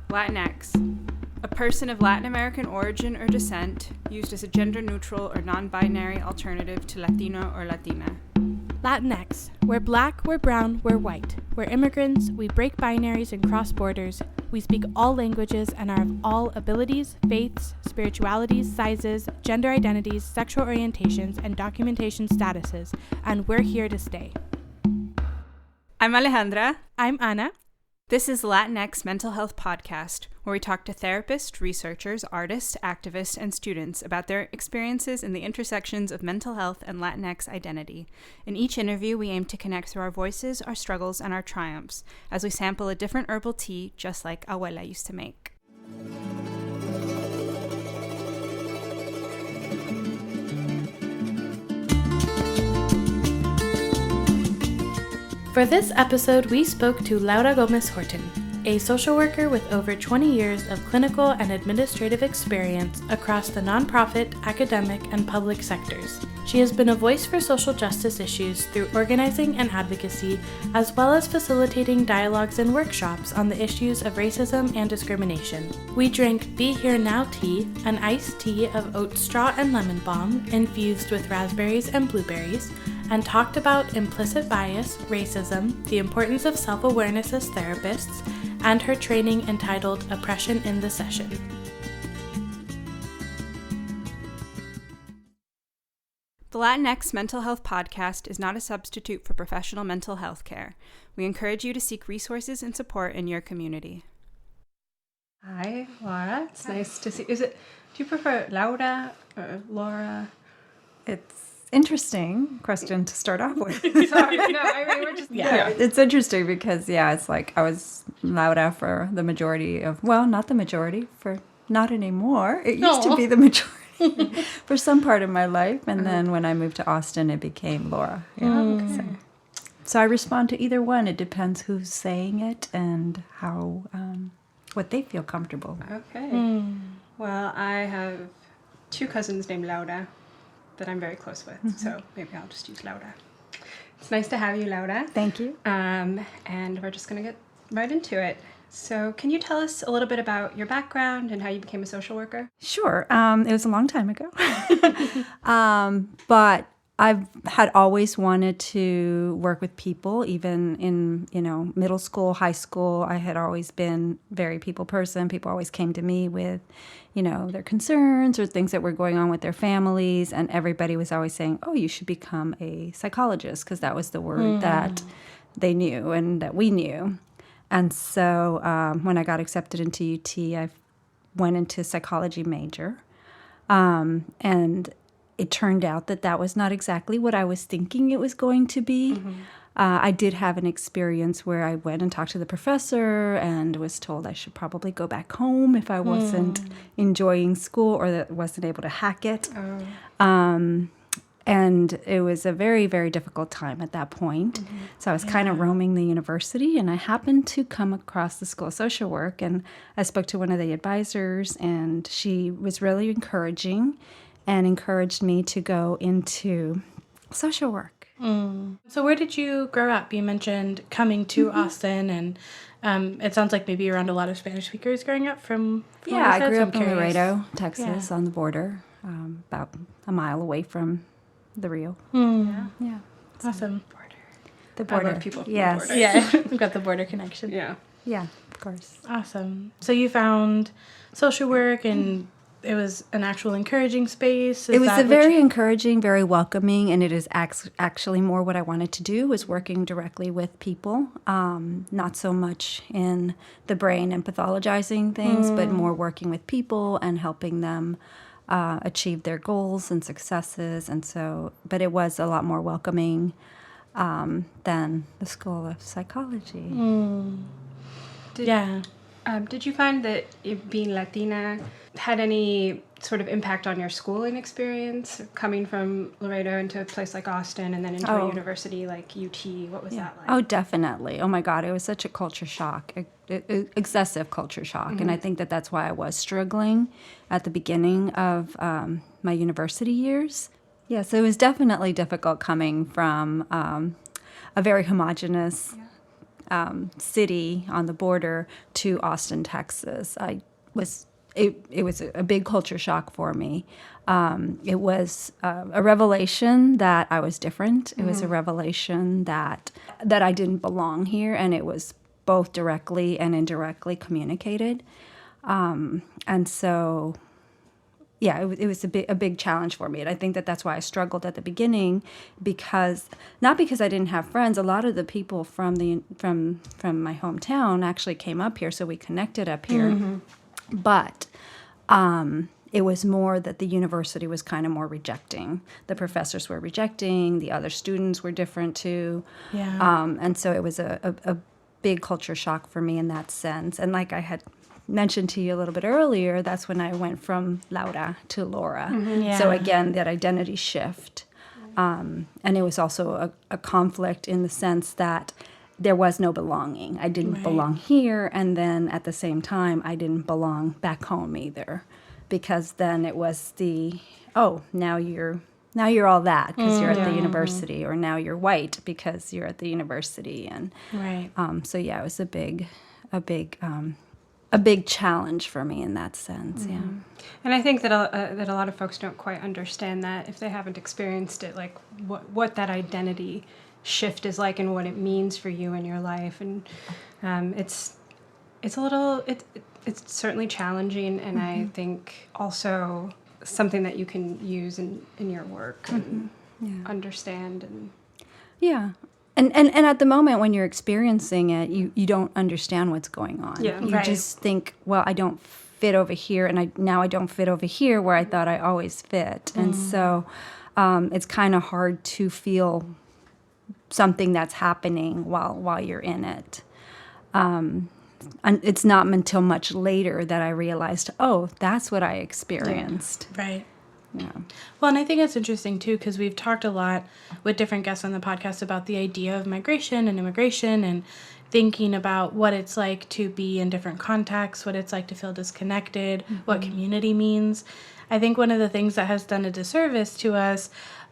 Latinx. A person of Latin American origin or descent, used as a gender-neutral or non-binary alternative to Latino or Latina. Latinx. We're black, we're brown, we're white. We're immigrants, we break binaries and cross borders. We speak all languages and are of all abilities, faiths, spiritualities, sizes, gender identities, sexual orientations, and documentation statuses, and we're here to stay. I'm Alejandra. I'm Ana. This is Latinx Mental Health Podcast, where we talk to therapists, researchers, artists, activists, and students about their experiences in the intersections of mental health and Latinx identity. In each interview, we aim to connect through our voices, our struggles, and our triumphs, as we sample a different herbal tea, just like Abuela used to make. For this episode, we spoke to Laura Gomez-Horton, a social worker with over 20 years of clinical and administrative experience across the nonprofit, academic, and public sectors. She has been a voice for social justice issues through organizing and advocacy, as well as facilitating dialogues and workshops on the issues of racism and discrimination. We drank Be Here Now tea, an iced tea of oatstraw and lemonbalm infused with raspberries and blueberries, and talked about implicit bias, racism, the importance of self-awareness as therapists, and her training entitled Oppression in the Session. The Latinx Mental Health Podcast is not a substitute for professional mental health care. We encourage you to seek resources and support in your community. Hi, Laura. It's nice to see. Do you prefer Laura or Laura? It's interesting question to start off with. Sorry, no, I mean, we're just... Yeah, it's interesting because, it's like I was Laura for the majority of, not the majority, for not anymore. It used to be the majority for some part of my life. And then when I moved to Austin, it became Laura. Yeah. Okay. So I respond to either one. It depends who's saying it and how, what they feel comfortable. Okay. Well, I have two cousins named Laura that I'm very close with, so maybe I'll just use Laura. It's nice to have you, Laura. Thank you. And we're just going to get right into it. So can you tell us a little bit about your background and how you became a social worker? Sure. It was a long time ago. But I've had always wanted to work with people, even in, middle school, high school. I had always been very people person. People always came to me with, their concerns or things that were going on with their families. And everybody was always saying, oh, you should become a psychologist, because that was the word that they knew and that we knew. And so when I got accepted into UT, I went into psychology major. And it turned out that was not exactly what I was thinking it was going to be. I did have an experience where I went and talked to the professor and was told I should probably go back home if I wasn't enjoying school or that wasn't able to hack it. And it was a very, very difficult time at that point. So I was kind of roaming the university, and I happened to come across the School of Social Work, and I spoke to one of the advisors, and she was really encouraging and encouraged me to go into social work. So where did you grow up? You mentioned coming to Austin, and it sounds like maybe around a lot of Spanish speakers growing up from I grew up in Laredo, Texas, on the border, about a mile away from the Rio. Yeah. Awesome. The border. I love people from yes. the border. Yeah, we've got the border connection. Yeah, of course. Awesome. So you found social work, and it was an actual encouraging space? It was a very encouraging, very welcoming, and it is actually more what I wanted to do, was working directly with people, not so much in the brain and pathologizing things, but more working with people and helping them achieve their goals and successes. And so, but it was a lot more welcoming than the School of Psychology. Did you find that being Latina had any sort of impact on your schooling experience, coming from Laredo into a place like Austin and then into a university like UT? What was that like? Oh, definitely. Oh, my God. It was such a culture shock, excessive culture shock. And I think that's why I was struggling at the beginning of my university years. Yeah, so it was definitely difficult coming from a very homogenous city on the border to Austin, Texas. It was a big culture shock for me. It was a revelation that I was different. It was a revelation that I didn't belong here, and it was both directly and indirectly communicated. And so, yeah, it was a big challenge for me. And I think that's why I struggled at the beginning, not because I didn't have friends. A lot of the people from my hometown actually came up here, so we connected up here. But it was more that the university was kind of more rejecting. The professors were rejecting. The other students were different too. Yeah. And so it was a big culture shock for me in that sense. And like I had mentioned to you a little bit earlier, that's when I went from Laura to Laura. Yeah. So again, that identity shift. And it was also a conflict in the sense that there was no belonging. I didn't belong here, and then at the same time, I didn't belong back home either, because then it was now you're all that because you're at the university, or now you're white because you're at the university, and so yeah, it was a big challenge for me in that sense. Yeah. And I think that a lot of folks don't quite understand that if they haven't experienced it, like what that identity shift is like and what it means for you in your life. And it's certainly challenging, and I think also something that you can use in your work and understand. And And at the moment when you're experiencing it, you don't understand what's going on. Yeah. You just think, well, I don't fit over here, and now I don't fit over here where I thought I always fit. And so it's kind of hard to feel something that's happening while you're in it. And it's not until much later that I realized, oh, that's what I experienced. Right. Yeah. Well, and I think it's interesting, too, because we've talked a lot with different guests on the podcast about the idea of migration and immigration and thinking about what it's like to be in different contexts, what it's like to feel disconnected, what community means. I think one of the things that has done a disservice to us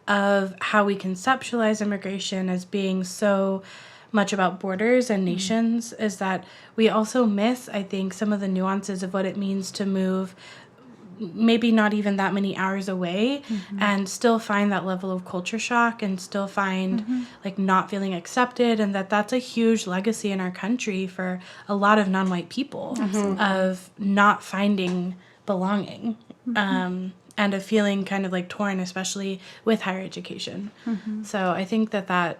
of how we conceptualize immigration as being so much about borders and nations is that we also miss, I think, some of the nuances of what it means to move maybe not even that many hours away and still find that level of culture shock and still find like not feeling accepted, and that's a huge legacy in our country for a lot of non-white people of not finding belonging. And of feeling kind of like torn, especially with higher education. So I think that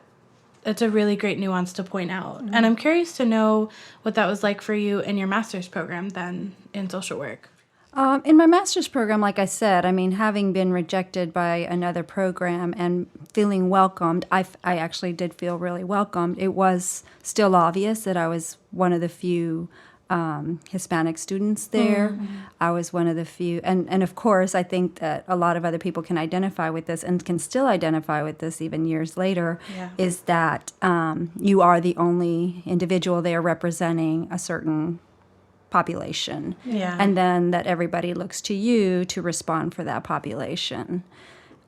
it's a really great nuance to point out. And I'm curious to know what that was like for you in your master's program then in social work. In my master's program, like I said, I mean, having been rejected by another program and feeling welcomed, I actually did feel really welcomed. It was still obvious that I was one of the few Hispanic students there. I was one of the few, and of course I think that a lot of other people can identify with this and can still identify with this even years later, is that you are the only individual there representing a certain population, and then that everybody looks to you to respond for that population,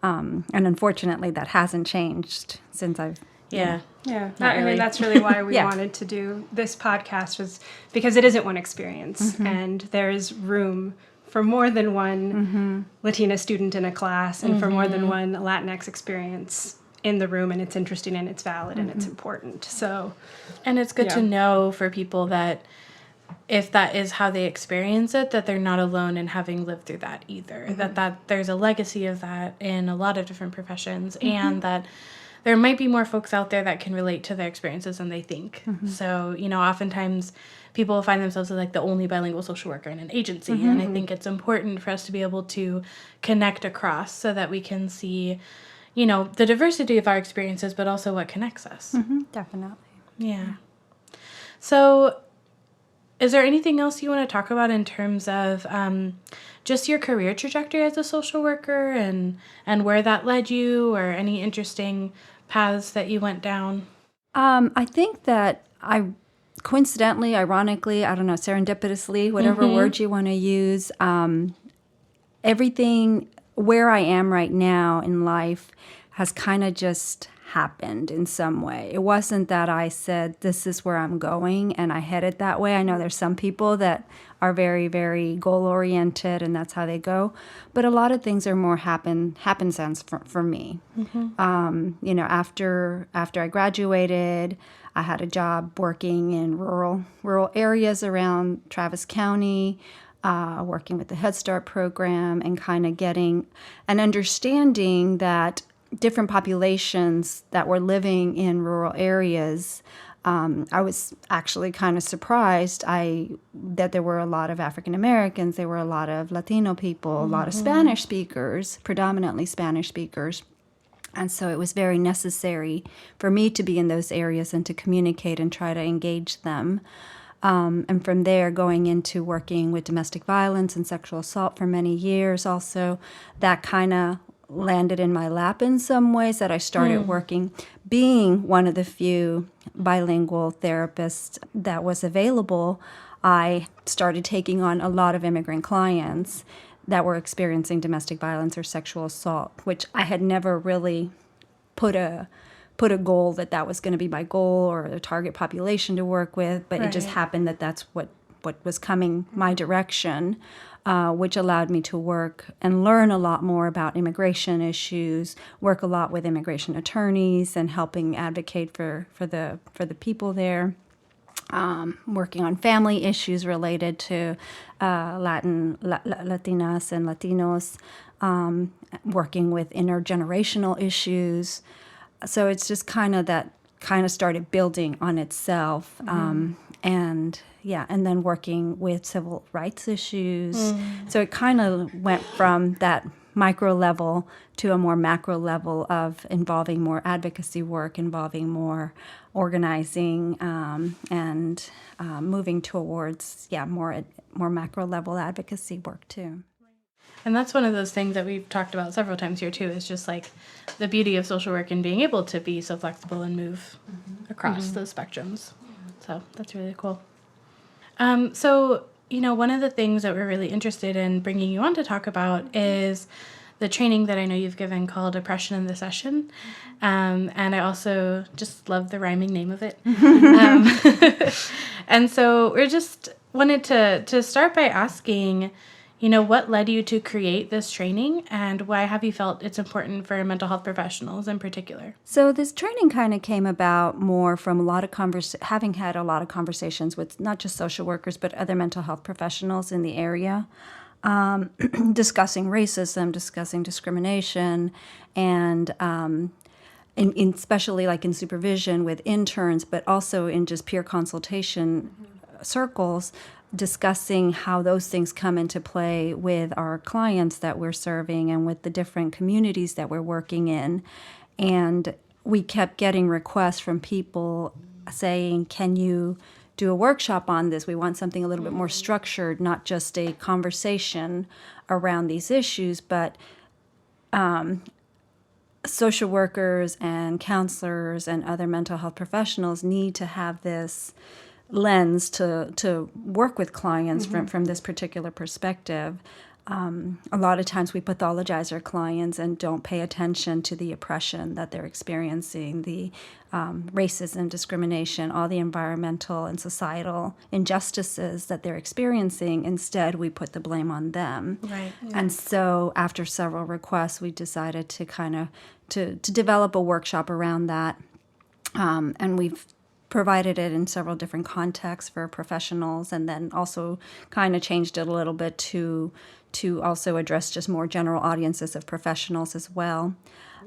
and unfortunately that hasn't changed since I've I mean, that's really why we wanted to do this podcast, was because it isn't one experience, and there's room for more than one Latina student in a class, and for more than one Latinx experience in the room, and it's interesting and it's valid and it's important. So, and it's good to know for people that if that is how they experience it, that they're not alone in having lived through that either, that there's a legacy of that in a lot of different professions, and that there might be more folks out there that can relate to their experiences than they think. So, oftentimes people find themselves as like the only bilingual social worker in an agency. And I think it's important for us to be able to connect across so that we can see, the diversity of our experiences, but also what connects us. Definitely. Yeah. So is there anything else you want to talk about in terms of just your career trajectory as a social worker and where that led you, or any interesting paths that you went down? I think that I coincidentally, ironically, I don't know, serendipitously, whatever word you want to use, everything where I am right now in life has kind of just happened in some way. It wasn't that I said, this is where I'm going, and I headed that way. I know there's some people that are very, very goal-oriented, and that's how they go. But a lot of things are more happen-sense for me. Mm-hmm. After I graduated, I had a job working in rural areas around Travis County, working with the Head Start program, and kind of getting an understanding that different populations that were living in rural areas. I was actually kind of surprised that there were a lot of African Americans, there were a lot of Latino people, a lot of Spanish speakers, predominantly Spanish speakers. And so it was very necessary for me to be in those areas and to communicate and try to engage them. And from there, going into working with domestic violence and sexual assault for many years also, that kind of landed in my lap in some ways, that I started working, being one of the few bilingual therapists that was available. I started taking on a lot of immigrant clients that were experiencing domestic violence or sexual assault, which I had never really put a goal that was going to be my goal or a target population to work with, but It just happened that that's what was coming my direction. Which allowed me to work and learn a lot more about immigration issues, work a lot with immigration attorneys and helping advocate for the people there, working on family issues related to Latinas and Latinos, working with intergenerational issues. So it's just kind of started building on itself. And then working with civil rights issues. So it kind of went from that micro level to a more macro level of involving more advocacy work, involving more organizing, and moving towards, more macro level advocacy work too. And that's one of those things that we've talked about several times here too, is just like the beauty of social work and being able to be so flexible and move across those spectrums. So that's really cool. So, one of the things that we're really interested in bringing you on to talk about is the training that I know you've given called Oppression in the Session. And I also just love the rhyming name of it. And so we're just wanted to start by asking, what led you to create this training, and why have you felt it's important for mental health professionals in particular? So this training kind of came about more from having had a lot of conversations with not just social workers, but other mental health professionals in the area, discussing racism, discussing discrimination, and especially like in supervision with interns, but also in just peer consultation circles, discussing how those things come into play with our clients that we're serving and with the different communities that we're working in. And we kept getting requests from people saying, can you do a workshop on this? We want something a little bit more structured, not just a conversation around these issues, but social workers and counselors and other mental health professionals need to have this lens to work with clients from this particular perspective. A lot of times we pathologize our clients and don't pay attention to the oppression that they're experiencing, the racism, discrimination, all the environmental and societal injustices that they're experiencing. Instead, we put the blame on them. Right. Yeah. And so after several requests, we decided to kind of to develop a workshop around that. And we've provided it in several different contexts for professionals, and then also kind of changed it a little bit to also address just more general audiences of professionals as well.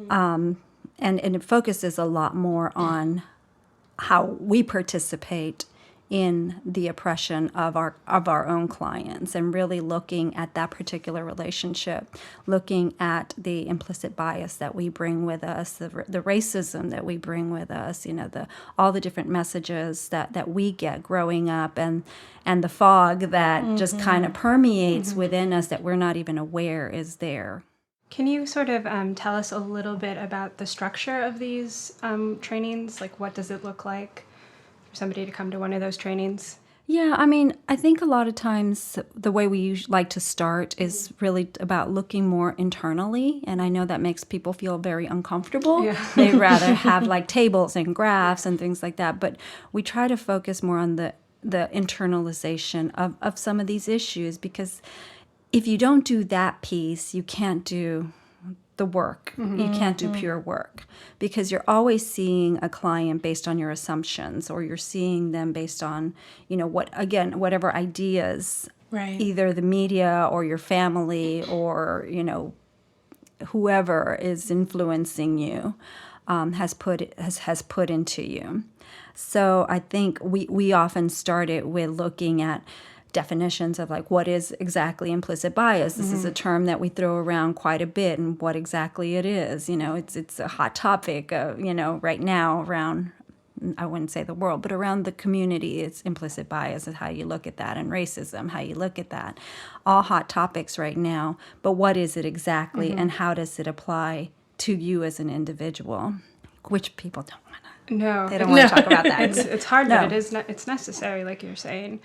And it focuses a lot more on how we participate in the oppression of our own clients, and really looking at that particular relationship, looking at the implicit bias that we bring with us, the racism that we bring with us, all the different messages that we get growing up, and the fog that just kind of permeates within us that we're not even aware is there. Can you sort of tell us a little bit about the structure of these trainings? Like, what does it look like for somebody to come to one of those trainings? Yeah, I mean, I think a lot of times the way we like to start is really about looking more internally. And I know that makes people feel very uncomfortable. Yeah. They'd rather have like tables and graphs and things like that. But we try to focus more on the internalization of some of these issues, because if you don't do that piece, you can't do the work. You can't do pure work, because you're always seeing a client based on your assumptions, or you're seeing them based on, whatever ideas, Right. either the media or your family or, whoever is influencing you has put into you. So I think we often start it with looking at definitions of like, what is exactly implicit bias? This is a term that we throw around quite a bit, and what exactly it is. It's a hot topic, right now around, I wouldn't say the world, but around the community. It's implicit bias is how you look at that, and racism, how you look at that. All hot topics right now. But what is it exactly, and how does it apply to you as an individual? Which people don't want to. No. They don't want to talk about that. It's hard, No. but it's necessary, like you're saying.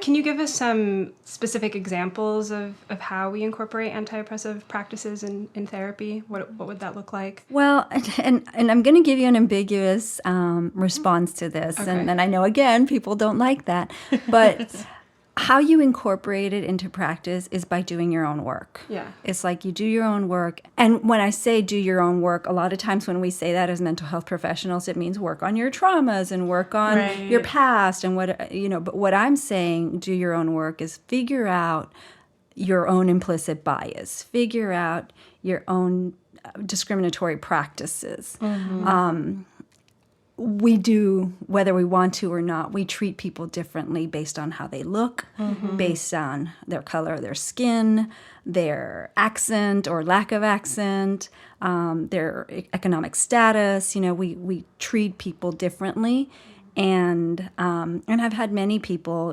Can you give us some specific examples of how we incorporate anti-oppressive practices in therapy? What would that look like? Well, and I'm going to give you an ambiguous response to this. Okay. And I know, again, people don't like that. But how you incorporate it into practice is by doing your own work. Yeah. It's like you do your own work. And when I say do your own work, a lot of times when we say that as mental health professionals, it means work on your traumas and work on Right. your past and but what I'm saying, do your own work, is figure out your own implicit bias, figure out your own discriminatory practices. We do, whether we want to or not, we treat people differently based on how they look, based on their color of their skin, their accent or lack of accent, their economic status. We treat people differently. And I've had many people,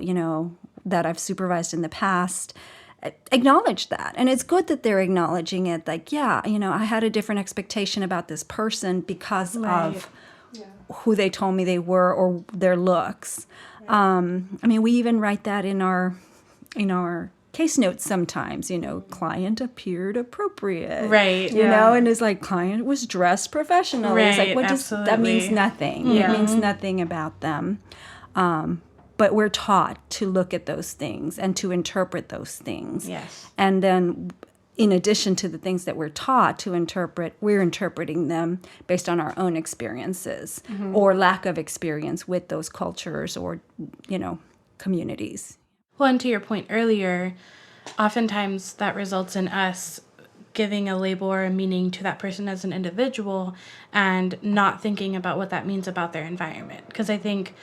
that I've supervised in the past acknowledge that. And it's good that they're acknowledging it. Like, yeah, I had a different expectation about this person because of who they told me they were or their looks. We even write that in our case notes sometimes. Client appeared appropriate, Right. And it's like, client was dressed professionally. It's like, Right, what does that absolutely. means? Nothing. Yeah. It means nothing about them. But we're taught to look at those things and to interpret those things. Yes. And then, in addition to the things that we're taught to interpret, we're interpreting them based on our own experiences or lack of experience with those cultures or, communities. Well, and to your point earlier, oftentimes that results in us giving a label or a meaning to that person as an individual and not thinking about what that means about their environment. Because I think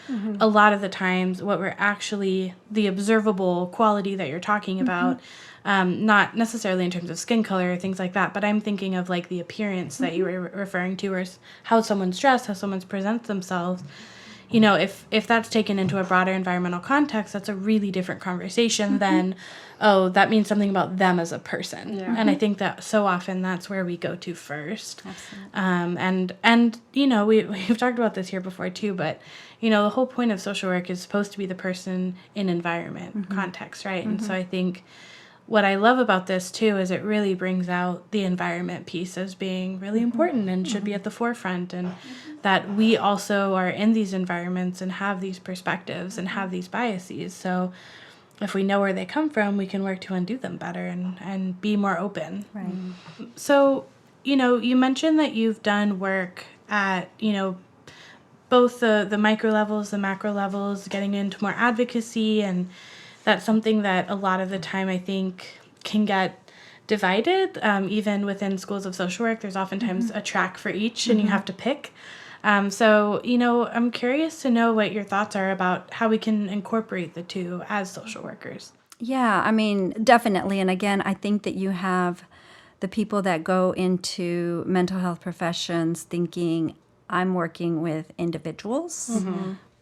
a lot of the times what we're actually, the observable quality that you're talking about, not necessarily in terms of skin color or things like that, but I'm thinking of like the appearance that you were referring to, or how someone's dressed, how someone presents themselves. If that's taken into a broader environmental context, that's a really different conversation than, oh, that means something about them as a person. Yeah. And I think that so often that's where we go to first. Absolutely. And we've talked about this here before too, but the whole point of social work is supposed to be the person in environment context, right? And so I think what I love about this too is it really brings out the environment piece as being really important and should be at the forefront, and that we also are in these environments and have these perspectives and have these biases. So if we know where they come from, we can work to undo them better and be more open. Right. So, you mentioned that you've done work at, both the micro levels, the macro levels, getting into more advocacy, and that's something that a lot of the time I think can get divided. Even within schools of social work, there's oftentimes a track for each, and you have to pick. So, I'm curious to know what your thoughts are about how we can incorporate the two as social workers. Yeah, definitely. And again, I think that you have the people that go into mental health professions thinking, I'm working with individuals,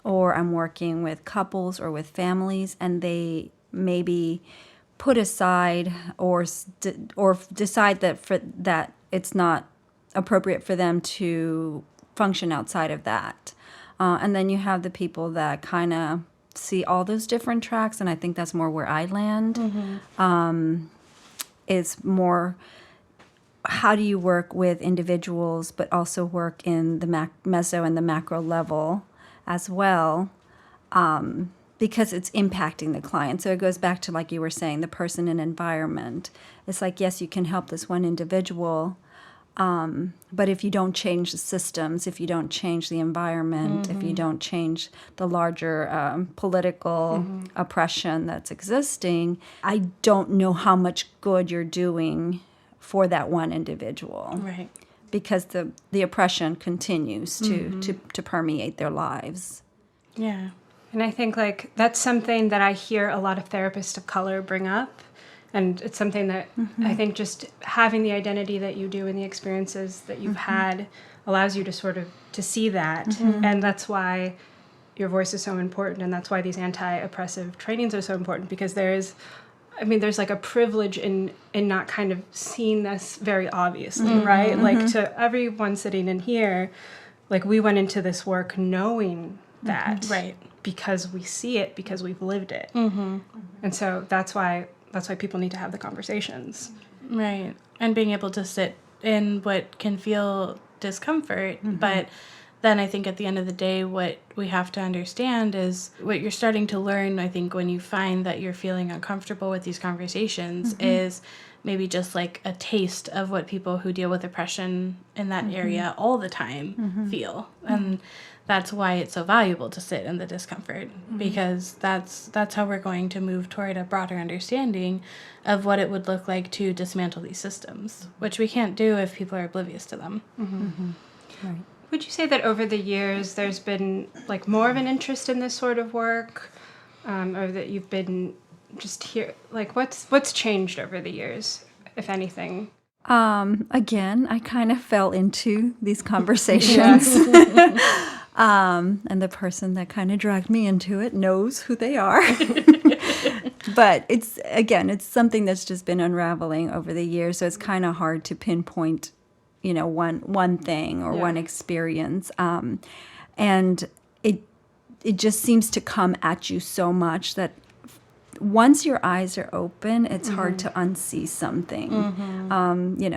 or I'm working with couples or with families, and they maybe put aside or decide that it's not appropriate for them to function outside of that. And then you have the people that kind of see all those different tracks, and I think that's more where I land. Is more how do you work with individuals, but also work in the meso and the macro level as well, because it's impacting the client. So it goes back to, like you were saying, the person and environment. It's like, yes, you can help this one individual, but if you don't change the systems, if you don't change the environment, if you don't change the larger political oppression that's existing, I don't know how much good you're doing for that one individual. Right. Because the oppression continues to permeate their lives. Yeah. And I think like that's something that I hear a lot of therapists of color bring up. And it's something that I think just having the identity that you do and the experiences that you've had allows you to sort of to see that. And that's why your voice is so important. And that's why these anti-oppressive trainings are so important, because there's like a privilege in not kind of seeing this very obviously, right? Like to everyone sitting in here, like we went into this work knowing that, Right. because we see it, because we've lived it. And so that's why people need to have the conversations. Right. And being able to sit in what can feel discomfort. But then I think at the end of the day, what we have to understand is what you're starting to learn, I think, when you find that you're feeling uncomfortable with these conversations is maybe just like a taste of what people who deal with oppression in that area all the time feel. And that's why it's so valuable to sit in the discomfort, because that's how we're going to move toward a broader understanding of what it would look like to dismantle these systems, which we can't do if people are oblivious to them. Right. Would you say that over the years there's been like more of an interest in this sort of work, or that you've been just here? Like what's changed over the years, if anything? Again, I kind of fell into these conversations. And the person that kind of dragged me into it knows who they are. But it's something that's just been unraveling over the years. So it's kind of hard to pinpoint, one thing or one experience. And it just seems to come at you so much that once your eyes are open, it's hard to unsee something.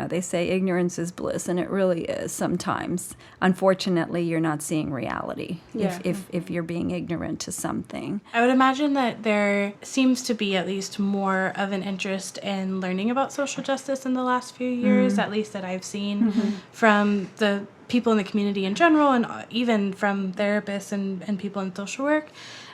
They say ignorance is bliss, and it really is sometimes. Unfortunately, you're not seeing reality if you're being ignorant to something. I would imagine that there seems to be at least more of an interest in learning about social justice in the last few years, at least that I've seen from the people in the community in general, and even from therapists and people in social work.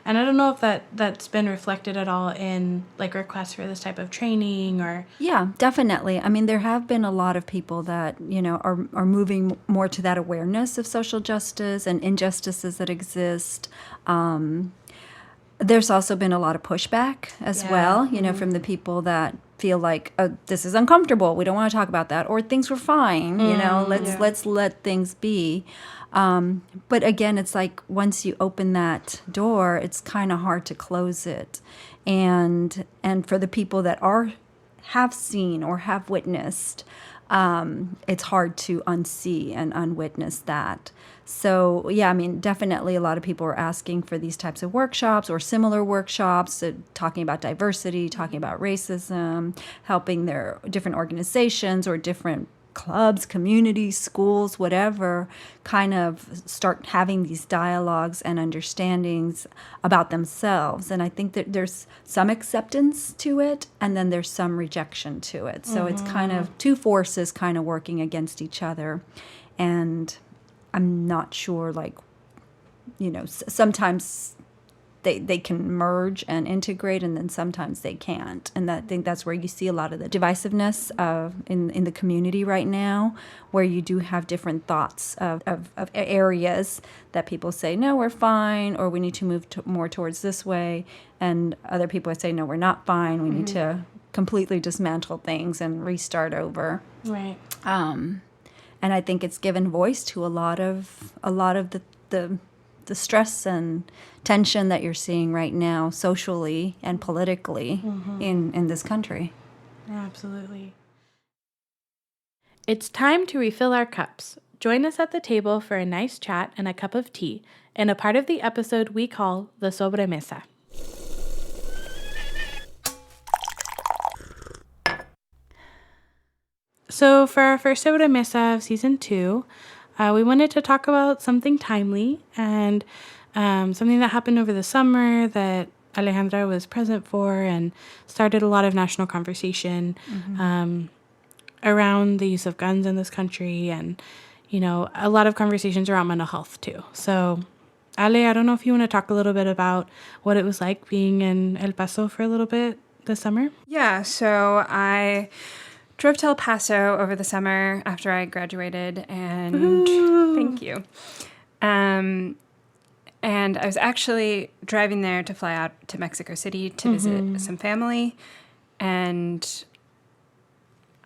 And I don't know if that's been reflected at all in like requests for this type of training or... Yeah, definitely. I mean, there have been a lot of people that, are moving more to that awareness of social justice and injustices that exist. There's also been a lot of pushback as well, from the people that feel like, oh, this is uncomfortable, we don't want to talk about that, or things were fine, let's let things be. But again, it's like once you open that door, it's kind of hard to close it. And for the people that have seen or have witnessed, it's hard to unsee and unwitness that. So, yeah, I mean, definitely a lot of people are asking for these types of workshops or similar workshops, talking about diversity, talking about racism, helping their different organizations or different clubs, communities, schools, whatever, kind of start having these dialogues and understandings about themselves. And I think that there's some acceptance to it, and then there's some rejection to it. So it's kind of two forces kind of working against each other. And I'm not sure, sometimes they can merge and integrate, and then sometimes they can't. And I think that's where you see a lot of the divisiveness in the community right now, where you do have different thoughts of areas that people say, no, we're fine, or we need to move more towards this way. And other people say, no, we're not fine. We need to completely dismantle things and restart over. Right. And I think it's given voice to a lot of the stress and tension that you're seeing right now socially and politically in this country. Absolutely. It's time to refill our cups. Join us at the table for a nice chat and a cup of tea in a part of the episode we call the sobremesa. So for our first Sobremesa of season 2, we wanted to talk about something timely and something that happened over the summer that Alejandra was present for and started a lot of national conversation around the use of guns in this country and, you know, a lot of conversations around mental health too. So, Ale, I don't know if you want to talk a little bit about what it was like being in El Paso for a little bit this summer. Yeah, so I drove to El Paso over the summer after I graduated, and thank you. And I was actually driving there to fly out to Mexico City to visit some family, and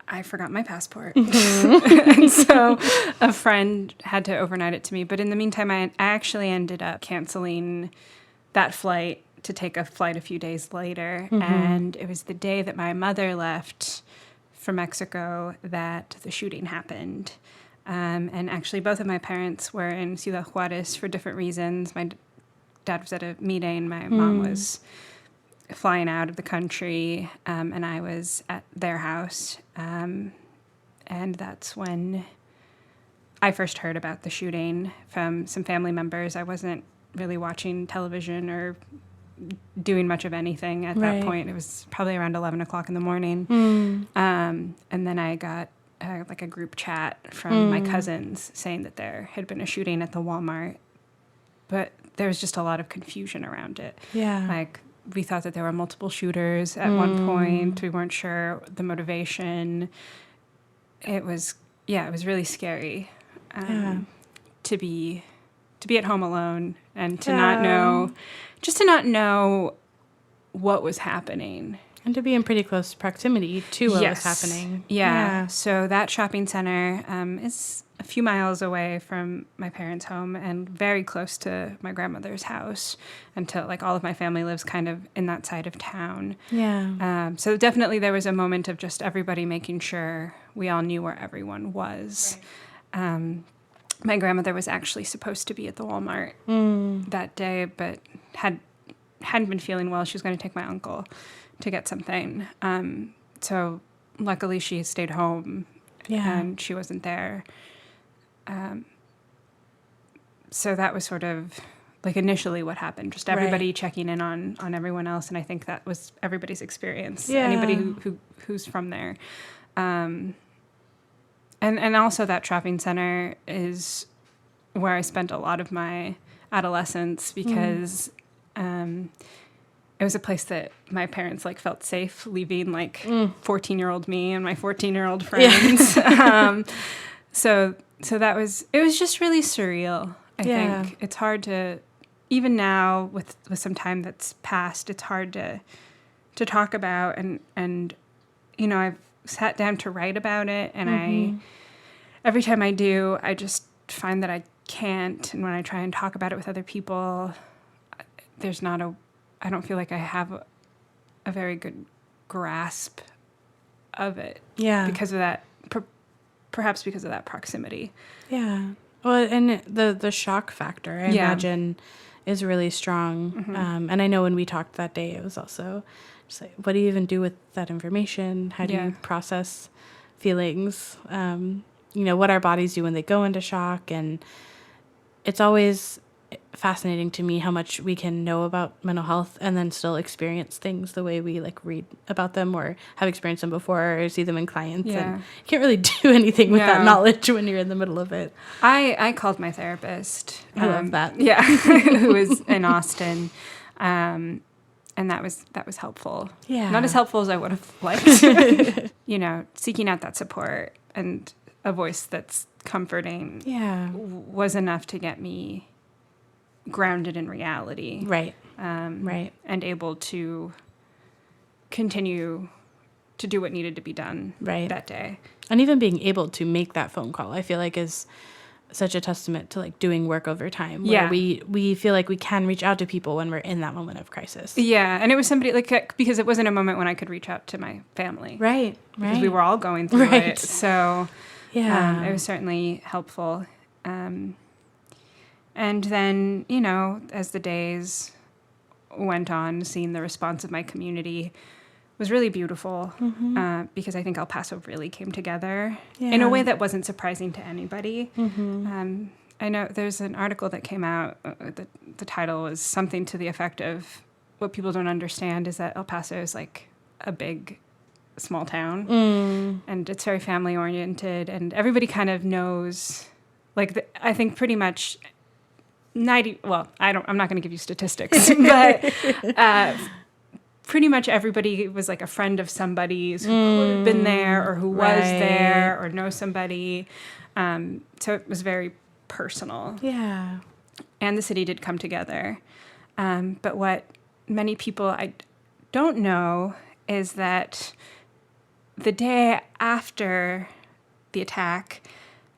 I forgot my passport. And so a friend had to overnight it to me. But in the meantime, I actually ended up canceling that flight to take a flight a few days later. And it was the day that my mother left for Mexico that the shooting happened. And actually, both of my parents were in Ciudad Juarez for different reasons. My dad was at a meeting. My mom was flying out of the country, and I was at their house. And that's when I first heard about the shooting from some family members. I wasn't really watching television or doing much of anything at that point. It was probably around 11 o'clock in the morning. And then I got like a group chat from my cousins saying that there had been a shooting at the Walmart, but there was just a lot of confusion around it. Yeah. Like, we thought that there were multiple shooters at one point. We weren't sure the motivation. It was really scary to be at home alone and to not know what was happening. And to be in pretty close proximity to what was happening. Yeah. So that shopping center is a few miles away from my parents' home and very close to my grandmother's house until, like, all of my family lives kind of in that side of town. Yeah. So definitely there was a moment of just everybody making sure we all knew where everyone was. Right. My grandmother was actually supposed to be at the Walmart that day, but hadn't been feeling well. She was going to take my uncle to get something. So luckily she stayed home and she wasn't there. So that was sort of like initially what happened, just everybody checking in on everyone else. And I think that was everybody's experience, anybody who's from there. And also that shopping center is where I spent a lot of my adolescence because it was a place that my parents like felt safe leaving, like 14-year-old me and my 14-year-old friends. So it was just really surreal. I think it's hard to, even now with some time that's passed, it's hard to talk about and you know, I've sat down to write about it and every time I do, I just find that I can't. And when I try and talk about it with other people, I don't feel like I have a very good grasp of it. Yeah. Because of that, perhaps because of that proximity. Yeah. Well, and the shock factor, I imagine, is really strong. And I know when we talked that day, it was also just like, what do you even do with that information? How do you process feelings? You know, what our bodies do when they go into shock. And it's always fascinating to me how much we can know about mental health and then still experience things the way we like read about them or have experienced them before or see them in clients. And you can't really do anything with that knowledge when you're in the middle of it. I called my therapist. I love that. Yeah, who was in Austin. And that was helpful. Yeah. Not as helpful as I would have liked. You know, seeking out that support and a voice that's comforting was enough to get me grounded in reality. Right. And able to continue to do what needed to be done that day. And even being able to make that phone call, I feel like is such a testament to like doing work over time where we feel like we can reach out to people when we're in that moment of crisis. Yeah. And it was somebody like, because it wasn't a moment when I could reach out to my family. Right. Because we were all going through it. So it was certainly helpful. And then, you know, as the days went on, seeing the response of my community was really beautiful because I think El Paso really came together in a way that wasn't surprising to anybody. I know there's an article that came out, the title was something to the effect of, what people don't understand is that El Paso is like a big, small town, and it's very family oriented, and everybody kind of knows, like, I think pretty much 90, well, I'm not going to give you statistics, but pretty much everybody was like a friend of somebody's who could have been there or who was there or knows somebody. So it was very personal. Yeah. And the city did come together. But what many people I don't know is that the day after the attack,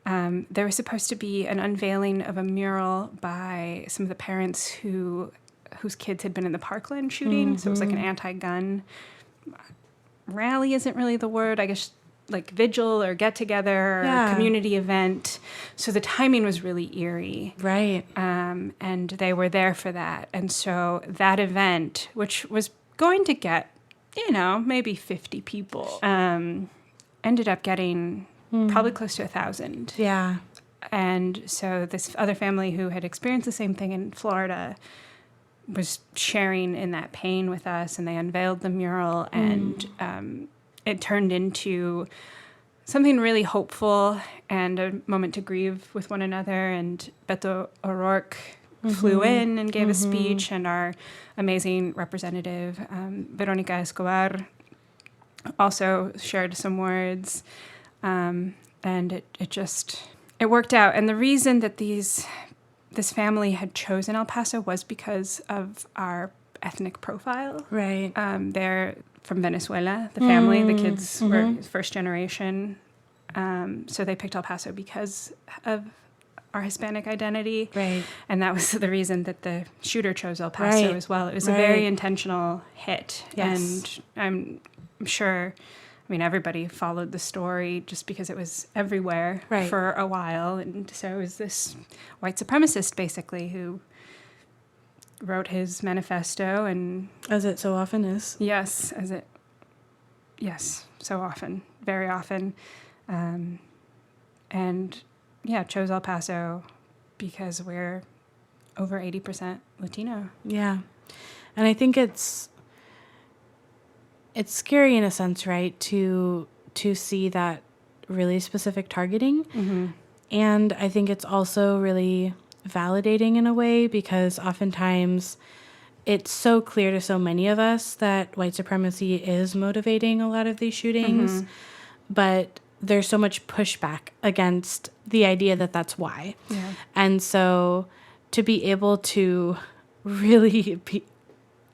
there was supposed to be an unveiling of a mural by some of the parents whose kids had been in the Parkland shooting. So it was like an anti-gun rally isn't really the word, I guess, like vigil or get-together or community event. So the timing was really eerie. Right. And they were there for that. And so that event, which was going to get, maybe 50 people, ended up getting probably close to 1,000. Yeah. And so this other family who had experienced the same thing in Florida was sharing in that pain with us, and they unveiled the mural, and it turned into something really hopeful and a moment to grieve with one another. And Beto O'Rourke flew in and gave a speech, and our amazing representative, Veronica Escobar, also shared some words. And it worked out. And the reason that this family had chosen El Paso was because of our ethnic profile. Right. They're from Venezuela, the family. The kids were first generation. So they picked El Paso because of our Hispanic identity. Right. And that was the reason that the shooter chose El Paso as well. It was a very intentional hit. Yes. And I'm sure, everybody followed the story just because it was everywhere for a while. And so it was this white supremacist, basically, who wrote his manifesto. And as it so often is. Yes, so often, very often. Chose El Paso because we're over 80% Latino. Yeah. And I think it's scary in a sense, right, to see that really specific targeting. And I think it's also really validating in a way, because oftentimes it's so clear to so many of us that white supremacy is motivating a lot of these shootings, but there's so much pushback against the idea that that's why. Yeah. And so to be able to really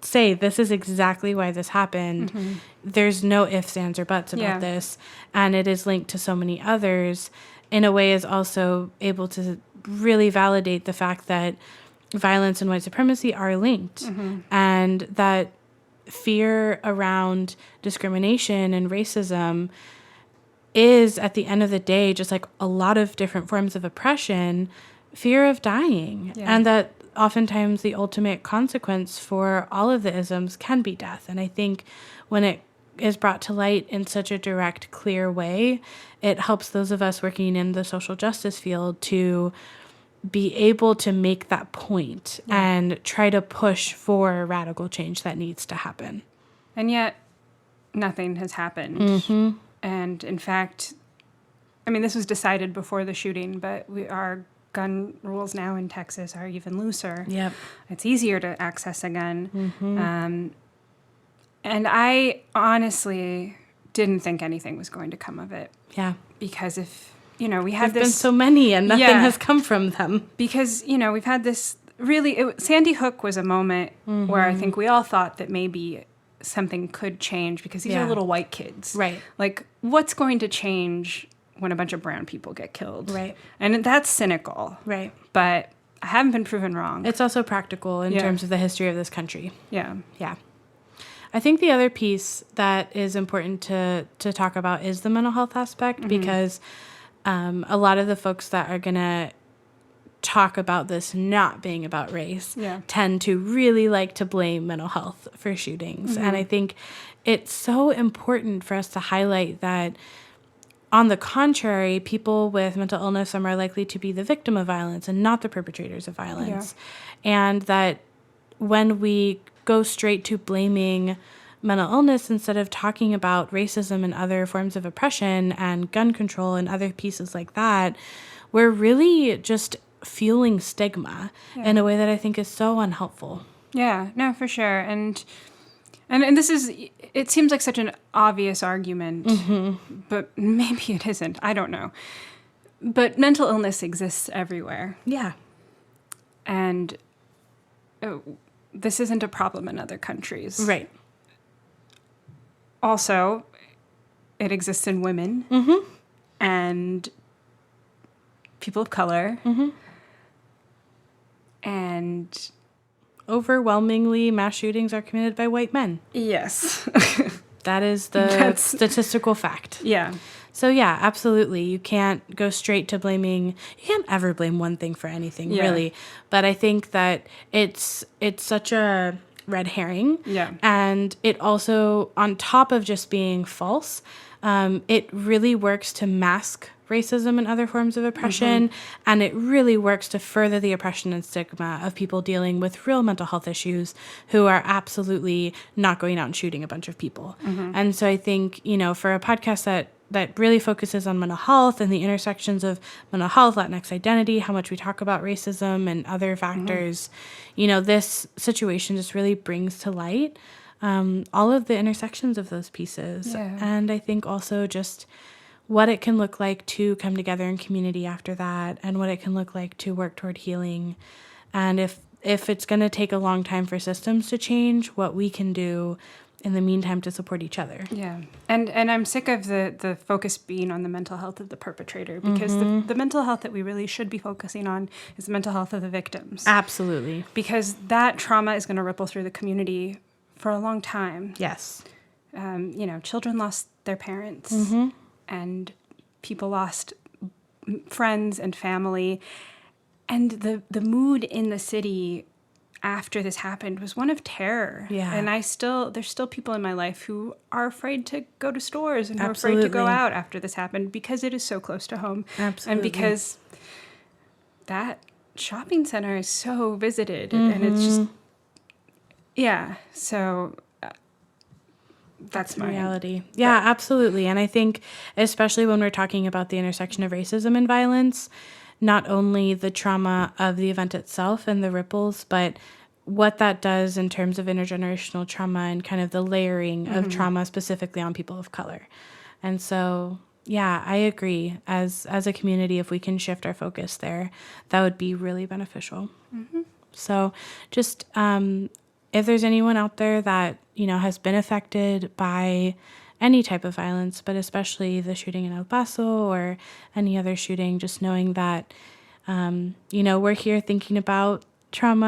say this is exactly why this happened, there's no ifs, ands, or buts about this, and it is linked to so many others, in a way is also able to really validate the fact that violence and white supremacy are linked, and that fear around discrimination and racism is, at the end of the day, just like a lot of different forms of oppression, fear of dying. And that oftentimes the ultimate consequence for all of the isms can be death. And I think when it is brought to light in such a direct, clear way, it helps those of us working in the social justice field to be able to make that point and try to push for radical change that needs to happen. And yet, nothing has happened. And in fact, this was decided before the shooting, but our gun rules now in Texas are even looser. Yep. It's easier to access a gun. And I honestly didn't think anything was going to come of it. Yeah. Because if, we have There's been so many and nothing has come from them. Because, we've had this really, Sandy Hook was a moment where I think we all thought that maybe something could change, because these are little white kids. Right. Like, what's going to change when a bunch of brown people get killed? Right. And that's cynical. Right. But I haven't been proven wrong. It's also practical in terms of the history of this country. Yeah. Yeah. I think the other piece that is important to talk about is the mental health aspect, because a lot of the folks that are going to talk about this not being about race tend to really like to blame mental health for shootings. And I think it's so important for us to highlight that, on the contrary, people with mental illness are more likely to be the victim of violence and not the perpetrators of violence. And that when we go straight to blaming mental illness instead of talking about racism and other forms of oppression and gun control and other pieces like that, we're really just fueling stigma in a way that I think is so unhelpful. Yeah, no, for sure. And this is, it seems like such an obvious argument, but maybe it isn't. I don't know. But mental illness exists everywhere. Yeah. And this isn't a problem in other countries. Right. Also, it exists in women and people of color. And overwhelmingly, mass shootings are committed by white men. Yes. That is the statistical fact. Yeah. So yeah, absolutely. You can't go straight to blaming. You can't ever blame one thing for anything, really. But I think that it's such a red herring. Yeah. And it also, on top of just being false, it really works to mask racism and other forms of oppression, and it really works to further the oppression and stigma of people dealing with real mental health issues who are absolutely not going out and shooting a bunch of people. And so I think, for a podcast that really focuses on mental health and the intersections of mental health, Latinx identity, how much we talk about racism and other factors, this situation just really brings to light all of the intersections of those pieces. Yeah. And I think also just what it can look like to come together in community after that, and what it can look like to work toward healing. And if it's going to take a long time for systems to change, what we can do in the meantime to support each other. Yeah. And I'm sick of the focus being on the mental health of the perpetrator, because the mental health that we really should be focusing on is the mental health of the victims. Absolutely. Because that trauma is going to ripple through the community for a long time. Yes. Children lost their parents, and people lost friends and family. And the mood in the city after this happened was one of terror. Yeah. And there's still people in my life who are afraid to go to stores and who are afraid to go out after this happened, because it is so close to home. Absolutely. And because that shopping center is so visited, and it's just, so that's my reality. Yeah, absolutely. And I think, especially when we're talking about the intersection of racism and violence, not only the trauma of the event itself and the ripples, but what that does in terms of intergenerational trauma and kind of the layering of trauma specifically on people of color. And so, yeah, I agree. As a community, if we can shift our focus there, that would be really beneficial. So just if there's anyone out there that, has been affected by any type of violence, but especially the shooting in El Paso or any other shooting, just knowing that, we're here thinking about trauma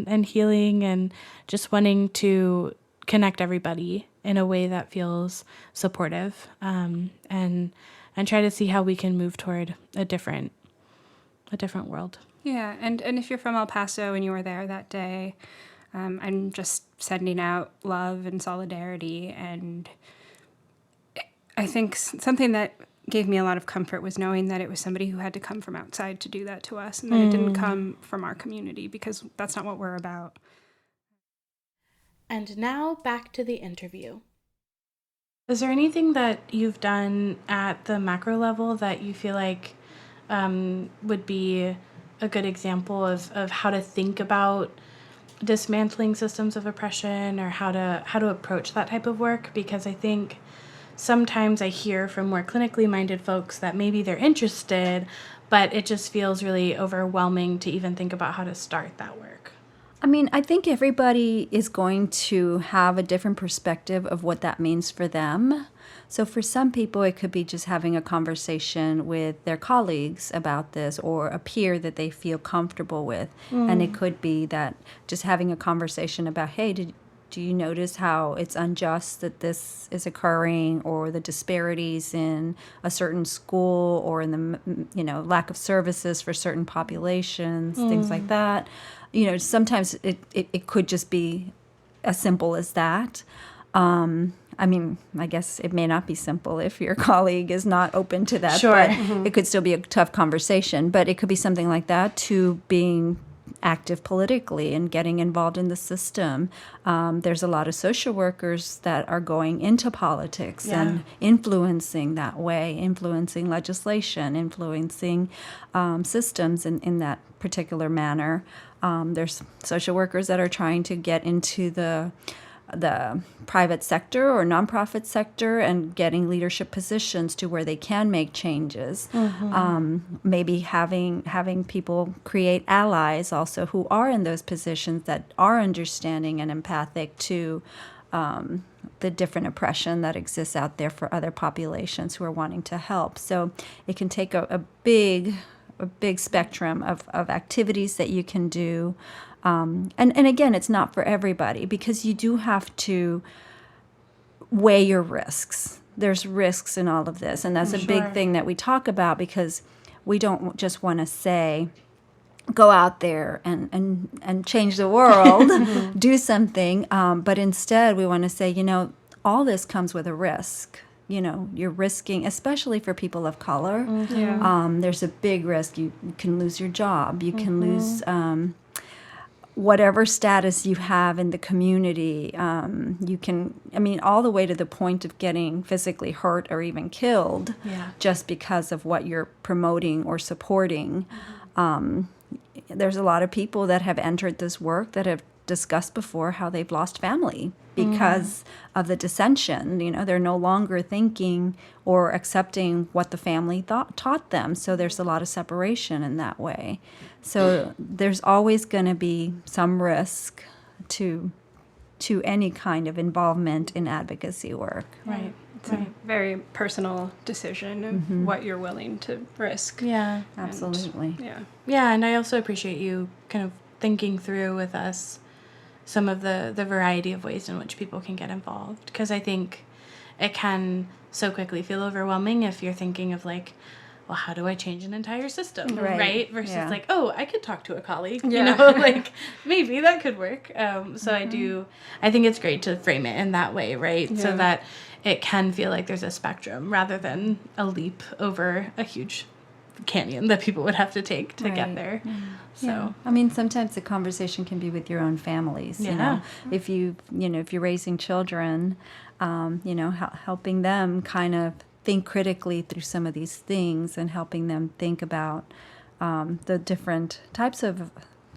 and healing and just wanting to connect everybody in a way that feels supportive, and try to see how we can move toward a different world. Yeah, and if you're from El Paso and you were there that day, I'm just sending out love and solidarity. And I think something that gave me a lot of comfort was knowing that it was somebody who had to come from outside to do that to us, and that it didn't come from our community, because that's not what we're about. And now back to the interview. Is there anything that you've done at the macro level that you feel like would be a good example of how to think about dismantling systems of oppression, or how to approach that type of work? Because I think sometimes I hear from more clinically minded folks that maybe they're interested, but it just feels really overwhelming to even think about how to start that work. I mean, I think everybody is going to have a different perspective of what that means for them. So for some people, it could be just having a conversation with their colleagues about this, or a peer that they feel comfortable with. And it could be that just having a conversation about, hey, Do you notice how it's unjust that this is occurring, or the disparities in a certain school, or in the lack of services for certain populations, things like that? Sometimes it could just be as simple as that. I guess it may not be simple if your colleague is not open to that. Sure. But it could still be a tough conversation. But it could be something like that, to being active politically and getting involved in the system. There's a lot of social workers that are going into politics and influencing that way, influencing legislation, influencing systems in that particular manner. There's social workers that are trying to get into the private sector or nonprofit sector and getting leadership positions to where they can make changes. Maybe having people create allies also who are in those positions that are understanding and empathic to the different oppression that exists out there for other populations who are wanting to help. So it can take a big spectrum of activities that you can do. And again, it's not for everybody, because you do have to weigh your risks. There's risks in all of this, and that's a big thing that we talk about, because we don't just want to say, go out there and change the world, do something, but instead we want to say, all this comes with a risk. You're risking, especially for people of color. There's a big risk. You can lose your job. You can lose whatever status you have in the community. You can, all the way to the point of getting physically hurt or even killed just because of what you're promoting or supporting. There's a lot of people that have entered this work that have discussed before how they've lost family because of the dissension. They're no longer thinking or accepting what the family taught them. So there's a lot of separation in that way. So there's always going to be some risk to any kind of involvement in advocacy work. Right. It's a very personal decision of what you're willing to risk. Yeah. Absolutely. Yeah, and I also appreciate you kind of thinking through with us some of the variety of ways in which people can get involved, because I think it can so quickly feel overwhelming if you're thinking of like, well, how do I change an entire system, right? Versus like, oh, I could talk to a colleague, like maybe that could work. So I think it's great to frame it in that way, right? Yeah. So that it can feel like there's a spectrum rather than a leap over a huge canyon that people would have to take to get there. So sometimes the conversation can be with your own families. If if you're raising children, helping them kind of think critically through some of these things and helping them think about the different types of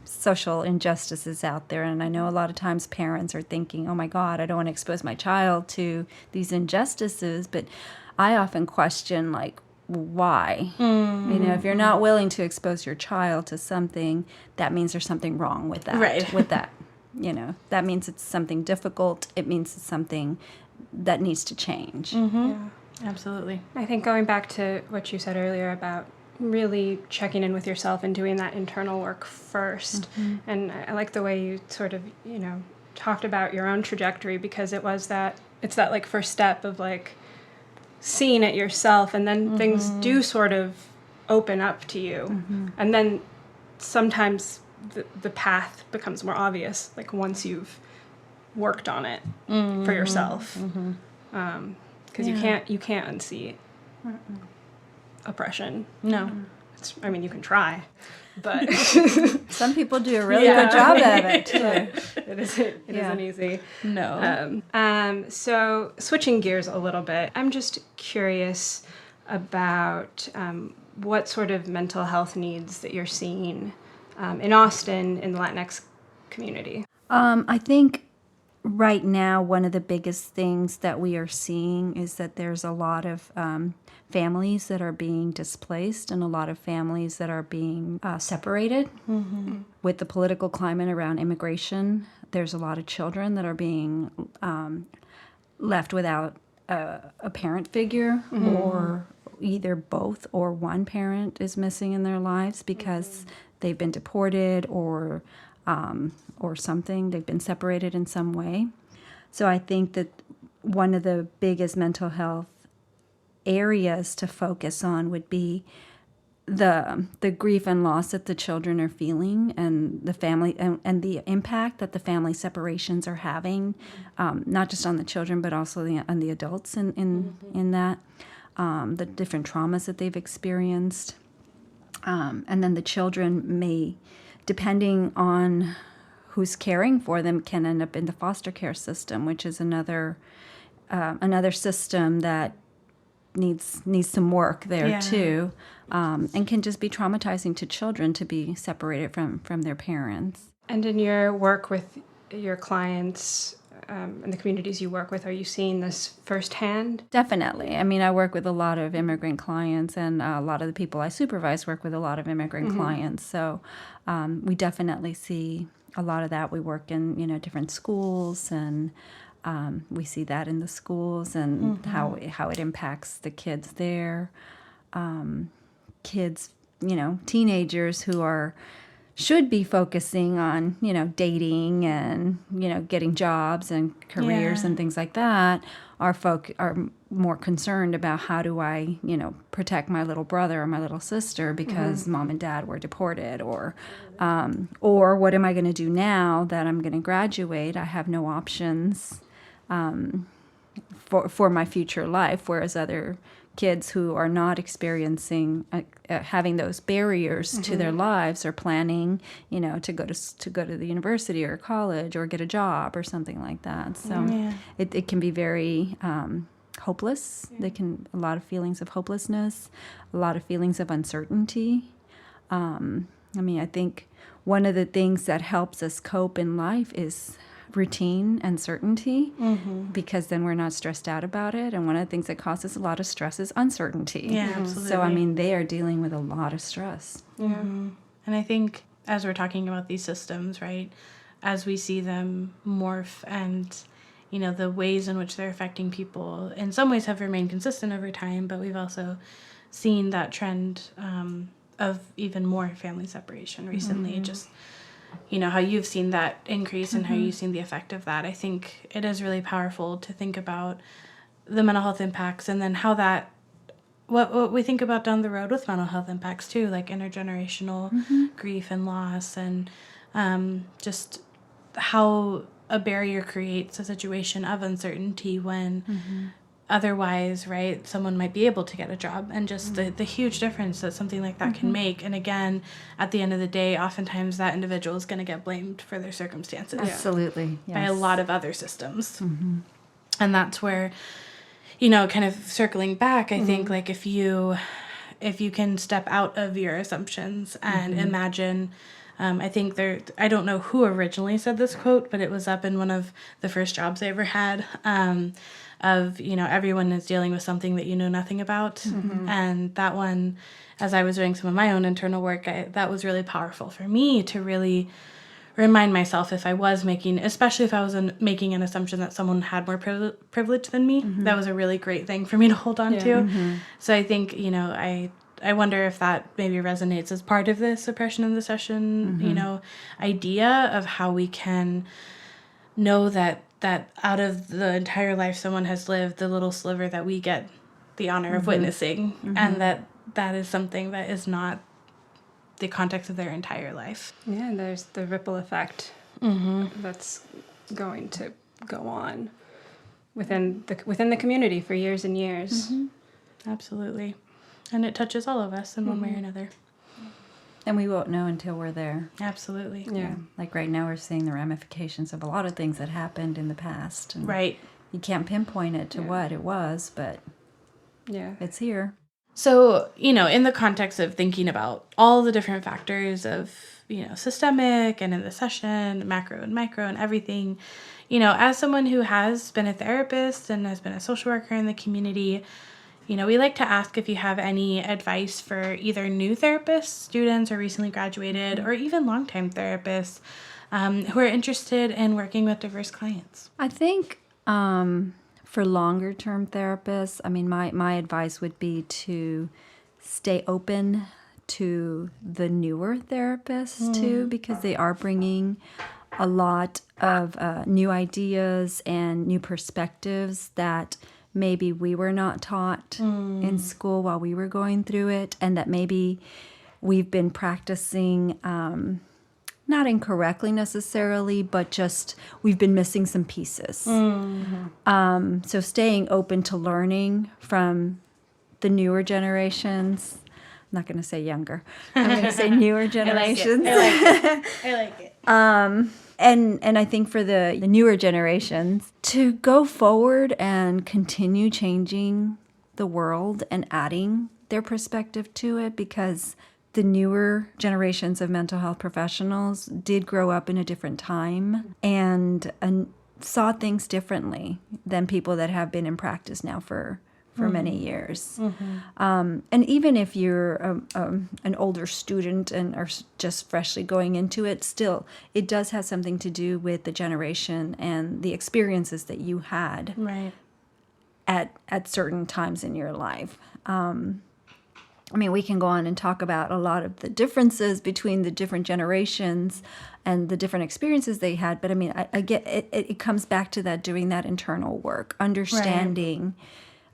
social injustices out there. And I know a lot of times parents are thinking, oh my God, I don't want to expose my child to these injustices. But I often question, like, why? If you're not willing to expose your child to something, that means there's something wrong with that. Right. With that, that means it's something difficult. It means it's something that needs to change. Yeah, absolutely. I think going back to what you said earlier about really checking in with yourself and doing that internal work first. And I like the way you sort of, talked about your own trajectory, because it's that like first step of like seeing it yourself, and then things do sort of open up to you. And then sometimes the path becomes more obvious, like once you've worked on it for yourself. Because you can't unsee oppression. No. You can try, but some people do a really good job of it too. It isn't easy. No. So switching gears a little bit, I'm just curious about what sort of mental health needs that you're seeing in Austin in the Latinx community. I think right now one of the biggest things that we are seeing is that there's a lot of families that are being displaced and a lot of families that are being separated. With the political climate around immigration, there's a lot of children that are being left without a parent figure, or either both or one parent is missing in their lives because they've been deported or something. They've been separated in some way. So I think that one of the biggest mental health areas to focus on would be the grief and loss that the children are feeling, and the family and the impact that the family separations are having, not just on the children but also on the adults in that, the different traumas that they've experienced, and then the children may, depending on who's caring for them, can end up in the foster care system, which is another system that needs some work there too, and can just be traumatizing to children to be separated from their parents. And in your work with your clients and the communities you work with, are you seeing this firsthand? Definitely. I mean, I work with a lot of immigrant clients, and a lot of the people I supervise work with a lot of immigrant clients. So we definitely see a lot of that. We work in different schools, and we see that in the schools and how it impacts the kids there. Kids, teenagers who should be focusing on, dating and, getting jobs and careers and things like that, are more concerned about how do I, protect my little brother or my little sister because mom and dad were deported, or what am I going to do now that I'm going to graduate? I have no options for my future life, whereas other kids who are not experiencing having those barriers to their lives are planning, to go to the university or college or get a job or something like that. So it can be very hopeless. A lot of feelings of hopelessness, a lot of feelings of uncertainty. I think one of the things that helps us cope in life is routine and certainty, because then we're not stressed out about it. And one of the things that causes a lot of stress is uncertainty. Yeah, absolutely. So, they are dealing with a lot of stress. Yeah. And I think as we're talking about these systems, right, as we see them morph and, the ways in which they're affecting people in some ways have remained consistent over time, but we've also seen that trend of even more family separation recently, just how you've seen that increase and how you've seen the effect of that. I think it is really powerful to think about the mental health impacts, and then how that, what we think about down the road with mental health impacts too, like intergenerational grief and loss, and just how a barrier creates a situation of uncertainty when otherwise, right, someone might be able to get a job, and just the huge difference that something like that can make. And again, at the end of the day, oftentimes that individual is going to get blamed for their circumstances. Absolutely. Yes. By a lot of other systems. And that's where, kind of circling back, I think, like, if you can step out of your assumptions and imagine, I think I don't know who originally said this quote, but it was up in one of the first jobs I ever had, of, everyone is dealing with something that you know nothing about. And that one, as I was doing some of my own internal work, that was really powerful for me to really remind myself, if I was especially if I was making an assumption that someone had more privilege than me, that was a really great thing for me to hold on to. So I think, I wonder if that maybe resonates as part of the suppression in the session, idea of how we can know that out of the entire life someone has lived, the little sliver that we get the honor of witnessing, and that is something that is not the context of their entire life. Yeah, and there's the ripple effect that's going to go on within the community for years and years. Absolutely. And it touches all of us in one way or another. And we won't know until we're there. Absolutely. Yeah. Like right now we're seeing the ramifications of a lot of things that happened in the past. And right. You can't pinpoint it to what it was, but it's here. So, in the context of thinking about all the different factors of, systemic and in the session, macro and micro and everything, as someone who has been a therapist and has been a social worker in the community, we like to ask if you have any advice for either new therapists, students, or recently graduated, or even longtime therapists who are interested in working with diverse clients. I think for longer-term therapists, my advice would be to stay open to the newer therapists too, because they are bringing a lot of new ideas and new perspectives that maybe we were not taught in school while we were going through it, and that maybe we've been practicing not incorrectly necessarily, but just we've been missing some pieces. So staying open to learning from the newer generations. I'm not going to say younger. I'm going to say newer generations. I like it. And I think for the newer generations to go forward and continue changing the world and adding their perspective to it, because the newer generations of mental health professionals did grow up in a different time and saw things differently than people that have been in practice now for many years. And even if you're an older student and are just freshly going into it, still, it does have something to do with the generation and the experiences that you had at certain times in your life. I mean, we can go on and talk about a lot of the differences between the different generations and the different experiences they had. But I mean, I get it comes back to that, doing that internal work, understanding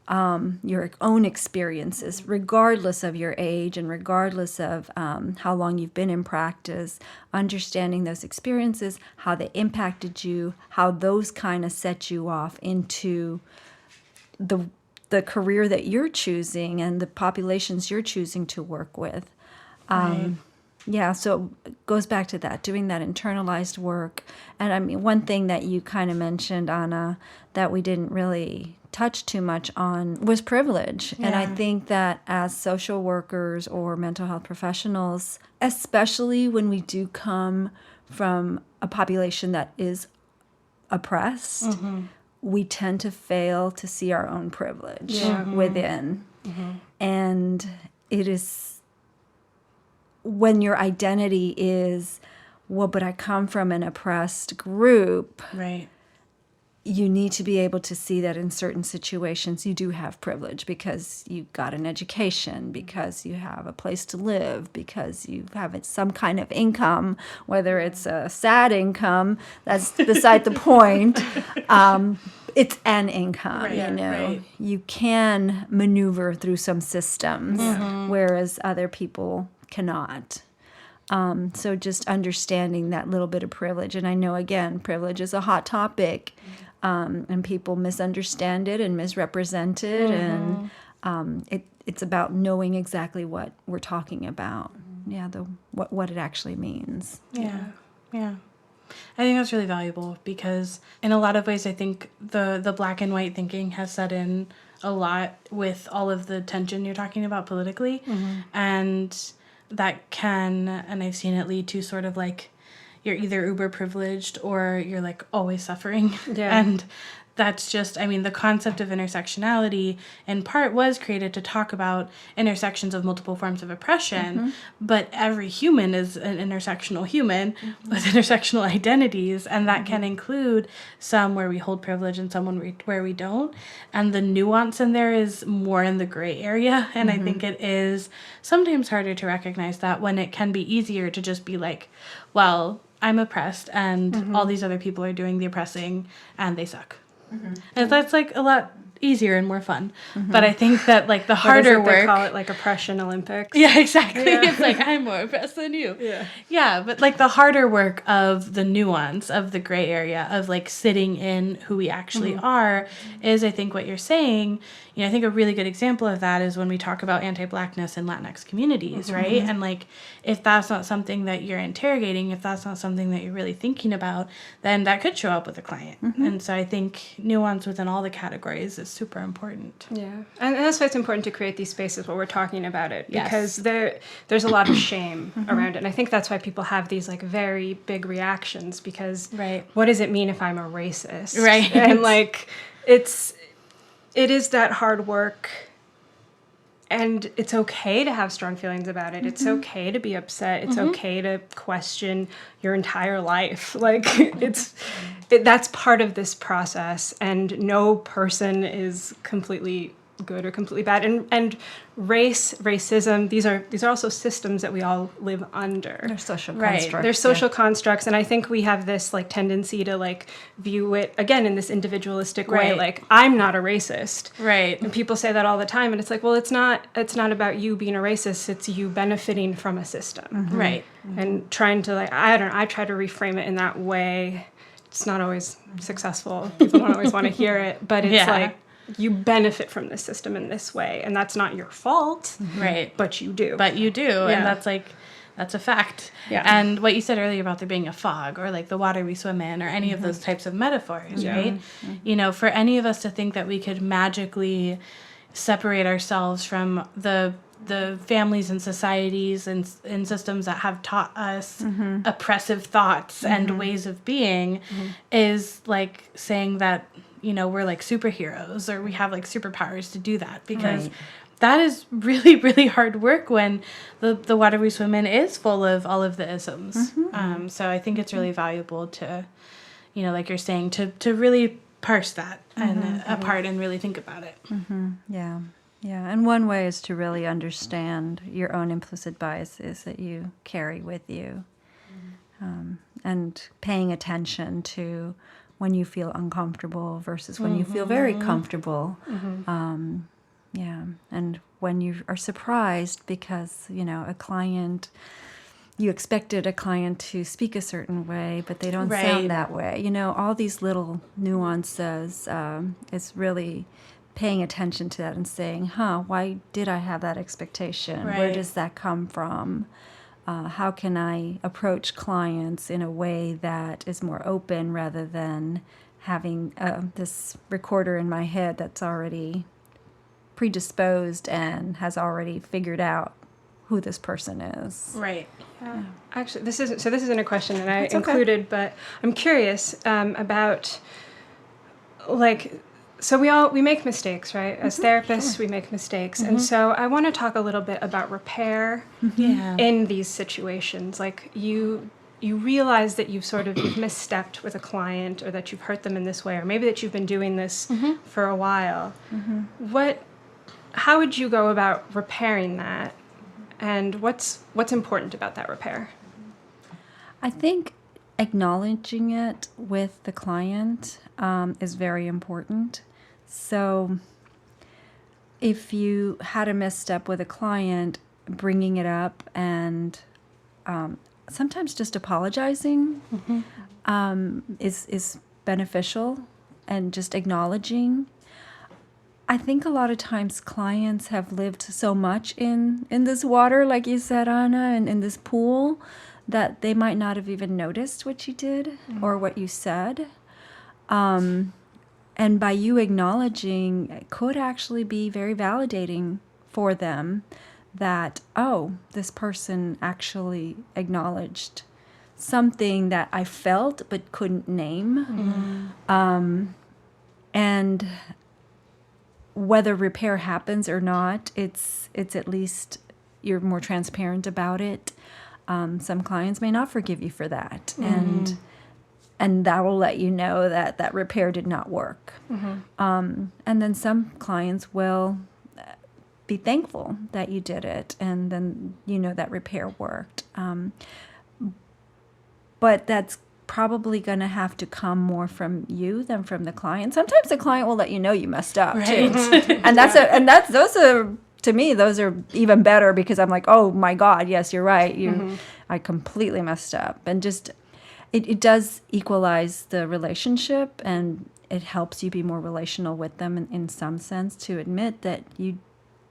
your own experiences, regardless of your age and regardless of how long you've been in practice, understanding those experiences, how they impacted you, how those kind of set you off into the career that you're choosing and the populations you're choosing to work with. Yeah, so it goes back to that, doing that internalized work. And I mean, one thing that you kind of mentioned, Anna, that we didn't really touch too much on was privilege. And I think that as social workers or mental health professionals, especially when we do come from a population that is oppressed, we tend to fail to see our own privilege within. And it is when your identity is, well, but I come from an oppressed group. Right. You need to be able to see that in certain situations you do have privilege because you got an education, because you have a place to live, because you have some kind of income, whether it's a sad income, that's beside the point. It's an income, you know. Right. You can maneuver through some systems, whereas other people cannot. So just understanding that little bit of privilege. And I know, again, privilege is a hot topic. And people misunderstand it and misrepresent it, and it's about knowing exactly what we're talking about. What it actually means. Yeah. I think that's really valuable because in a lot of ways, I think the black and white thinking has set in a lot with all of the tension you're talking about politically, and that can, and I've seen it lead to sort of like, you're either uber privileged or you're like always suffering. And that's just, I mean, the concept of intersectionality in part was created to talk about intersections of multiple forms of oppression, but every human is an intersectional human with intersectional identities, and that can include some where we hold privilege and some where we don't. And the nuance in there is more in the gray area, and I think it is sometimes harder to recognize that when it can be easier to just be like, well, I'm oppressed and all these other people are doing the oppressing and they suck. And that's like a lot easier and more fun. But I think that like the harder work, they call it like oppression Olympics. Yeah, exactly. It's like, I'm more oppressed than you. Yeah, but like the harder work of the nuance of the gray area of like sitting in who we actually are is, I think, what you're saying. You know, I think a really good example of that is when we talk about anti-Blackness in Latinx communities, right? And like, if that's not something that you're interrogating, if that's not something that you're really thinking about, then that could show up with a client. And so I think nuance within all the categories is super important. Yeah, and that's why it's important to create these spaces where we're talking about it, because there's a lot of shame around it. And I think that's why people have these like very big reactions, because what does it mean if I'm a racist? Right. And like, it is that hard work, and it's okay to have strong feelings about it. It's okay to be upset. It's okay to question your entire life. Like, that's part of this process, and no person is completely good or completely bad. And racism, these are also systems that we all live under. They're social Right. constructs. They're social constructs, and I think we have this like tendency to like view it again in this individualistic way, Right. like I'm not a racist. Right. And people say that all the time, and it's like, well, it's not about you being a racist, it's you benefiting from a system. Right. And trying to like, I try to reframe it in that way. It's not always successful. People don't always want to hear it, but it's like you benefit from this system in this way, and that's not your fault. Right. But you do. But you do, and that's a fact. Yeah. And what you said earlier about there being a fog or like the water we swim in or any of those types of metaphors, right? You know, for any of us to think that we could magically separate ourselves from the families and societies and systems that have taught us oppressive thoughts and ways of being is like saying that, you know, we're like superheroes or we have like superpowers to do that, because that is really, really hard work when the water we swim in is full of all of the isms. So I think it's really valuable to, you know, like you're saying, to really parse that and apart and really think about it. Yeah. Yeah, and one way is to really understand your own implicit biases that you carry with you, and paying attention to when you feel uncomfortable versus when you feel very comfortable. Yeah, and when you are surprised because, you know, you expected a client to speak a certain way, but they don't sound that way. You know, all these little nuances, it's really paying attention to that and saying, why did I have that expectation? Right. Where does that come from? How can I approach clients in a way that is more open rather than having this recorder in my head that's already predisposed and has already figured out who this person is. Right. Yeah. Actually, this isn't a question that I included, but I'm curious about like. So we make mistakes, right? As therapists, we make mistakes. And so I want to talk a little bit about repair in these situations. Like you realize that you've misstepped with a client, or that you've hurt them in this way, or maybe that you've been doing this for a while. How would you go about repairing that? And what's important about that repair? I think acknowledging it with the client is very important. So if you had a misstep with a client, bringing it up and sometimes just apologizing is beneficial, and just acknowledging. I think a lot of times clients have lived so much in this water, like you said, Anna, and in this pool, that they might not have even noticed what you did or what you said. And by you acknowledging, it could actually be very validating for them that, this person actually acknowledged something that I felt but couldn't name. And whether repair happens or not, it's at least you're more transparent about it. Some clients may not forgive you for that, and that will let you know that repair did not work. And then some clients will be thankful that you did it, and then you know that repair worked. But that's probably going to have to come more from you than from the client. Sometimes the client will let you know you messed up too, and those are. To me, those are even better, because I'm like, oh my God, yes, you're right. I completely messed up. And just, it does equalize the relationship, and it helps you be more relational with them in some sense, to admit that you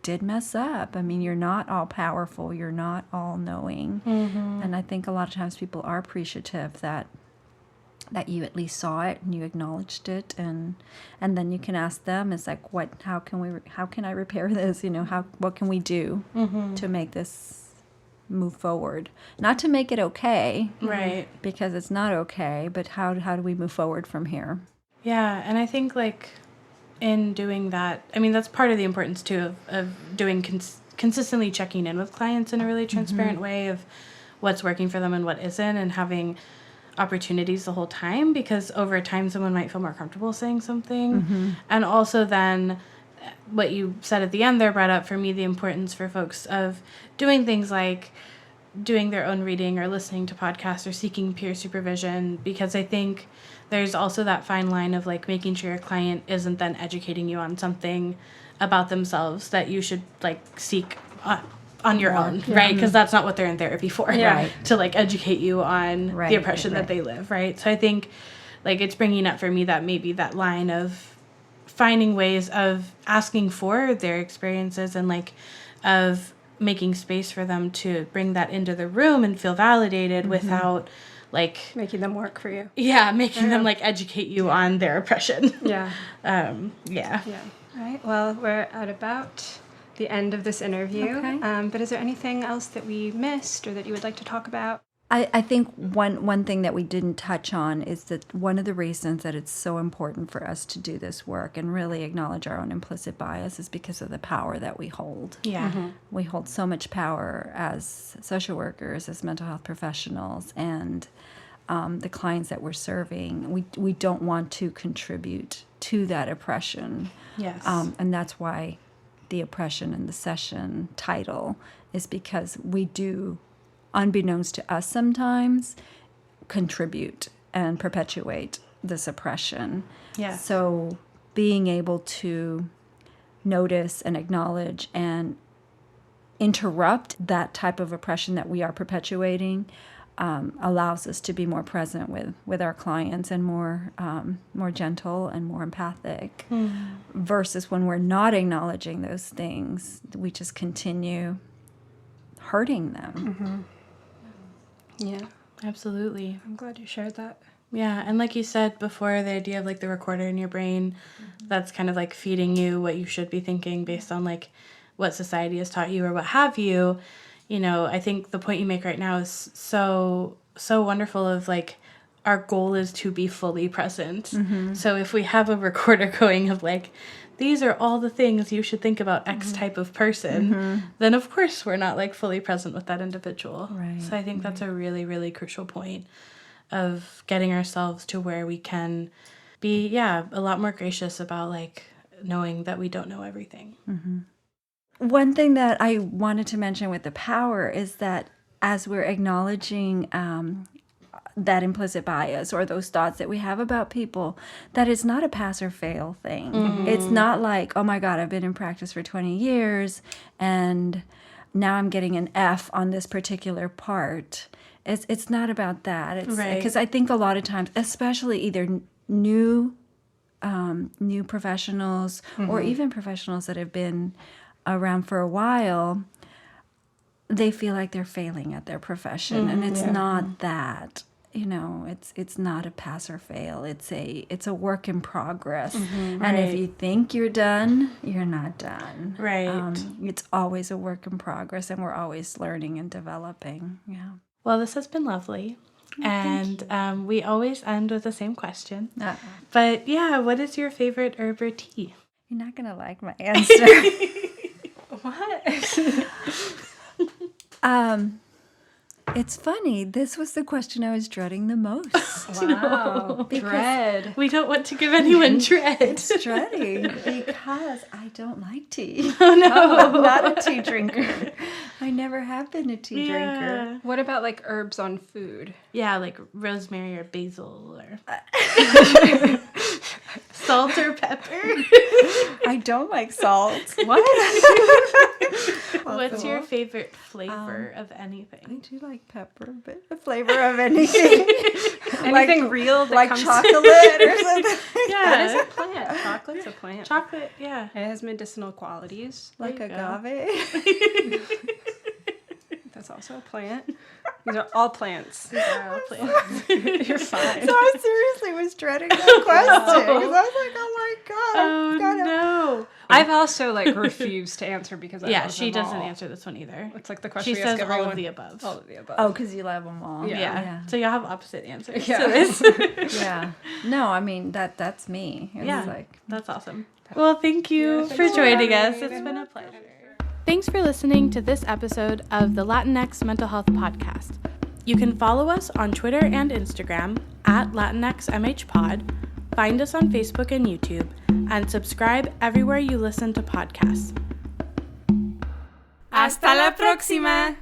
did mess up. I mean, you're not all powerful. You're not all knowing. And I think a lot of times people are appreciative that you at least saw it and you acknowledged it, and then you can ask them, it's like, how can I repair this? You know, what can we do to make this move forward? Not to make it okay, right? Because it's not okay, but how do we move forward from here? Yeah, and I think like in doing that, I mean, that's part of the importance too of doing consistently checking in with clients in a really transparent way of what's working for them and what isn't, and having opportunities the whole time, because over time someone might feel more comfortable saying something, and also then what you said at the end there brought up for me the importance for folks of doing things like doing their own reading or listening to podcasts or seeking peer supervision, because I think there's also that fine line of like making sure your client isn't then educating you on something about themselves that you should like seek on your own, right? Because that's not what they're in therapy for, Right. To like educate you on the oppression that they live, right? So I think like it's bringing up for me that maybe that line of finding ways of asking for their experiences and like of making space for them to bring that into the room and feel validated without like making them work for you. Yeah, making them like educate you on their oppression. Yeah. Yeah. All right. Well, we're at about the end of this interview. Okay. But is there anything else that we missed or that you would like to talk about? I think one thing that we didn't touch on is that one of the reasons that it's so important for us to do this work and really acknowledge our own implicit bias is because of the power that we hold. Yeah. We hold so much power as social workers, as mental health professionals, and the clients that we're serving. We don't want to contribute to that oppression. Yes. And that's why the oppression in the session title is because we do, unbeknownst to us sometimes, contribute and perpetuate this oppression. Yeah. So being able to notice and acknowledge and interrupt that type of oppression that we are perpetuating allows us to be more present with our clients and more gentle and more empathic. Versus when we're not acknowledging those things, we just continue hurting them. Yeah. Absolutely. I'm glad you shared that. Yeah, and like you said before, the idea of like the recorder in your brain, that's kind of like feeding you what you should be thinking based on like what society has taught you or what have you. You know, I think the point you make right now is so wonderful of like our goal is to be fully present. So if we have a recorder going of like, these are all the things you should think about X type of person, then of course we're not like fully present with that individual. Right. So I think that's a really, really crucial point of getting ourselves to where we can be, a lot more gracious about like knowing that we don't know everything. One thing that I wanted to mention with the power is that as we're acknowledging that implicit bias or those thoughts that we have about people, that it's not a pass or fail thing. It's not like, oh my God, I've been in practice for 20 years and now I'm getting an F on this particular part. It's not about that. It's because I think a lot of times, especially either new professionals or even professionals that have been around for a while, they feel like they're failing at their profession, and it's not that. You know, it's not a pass or fail. It's a work in progress. And if you think you're done, you're not done. Right. It's always a work in progress, and we're always learning and developing. Yeah. Well, this has been lovely. And we always end with the same question. But what is your favorite herb or tea? You're not going to like my answer. What? It's funny. This was the question I was dreading the most. Wow. Dread. We don't want to give anyone dread. It's dreading because I don't like tea. Oh, no. I'm not a tea drinker. I never have been a tea drinker. What about like herbs on food? Yeah, like rosemary or basil or salt or pepper. I don't like salt. What? What's your favorite flavor of anything? I do like pepper, but the flavor of anything. Anything real that like comes chocolate or something. That is a plant. Chocolate's a plant. Chocolate, yeah. It has medicinal qualities. Like There you agave. That's also a plant. These are all plants. These are all plants. You're fine. So I seriously was dreading that question because I was like, "Oh my god!" Oh no! I've also like refused to answer because I love she them doesn't all. answer this one either. It's like the question She we ask says all everyone. of the above. All of the above. Oh, because you love them all. Yeah. So y'all have opposite answers. Yeah. To this. Yeah. No, I mean that's me. It's like That's awesome. Well, thank you for joining us. It's been a pleasure. Thanks for listening to this episode of the Latinx Mental Health Podcast. You can follow us on Twitter and Instagram at LatinxMHPod, Find us on Facebook and YouTube, and subscribe everywhere you listen to podcasts. ¡Hasta la próxima!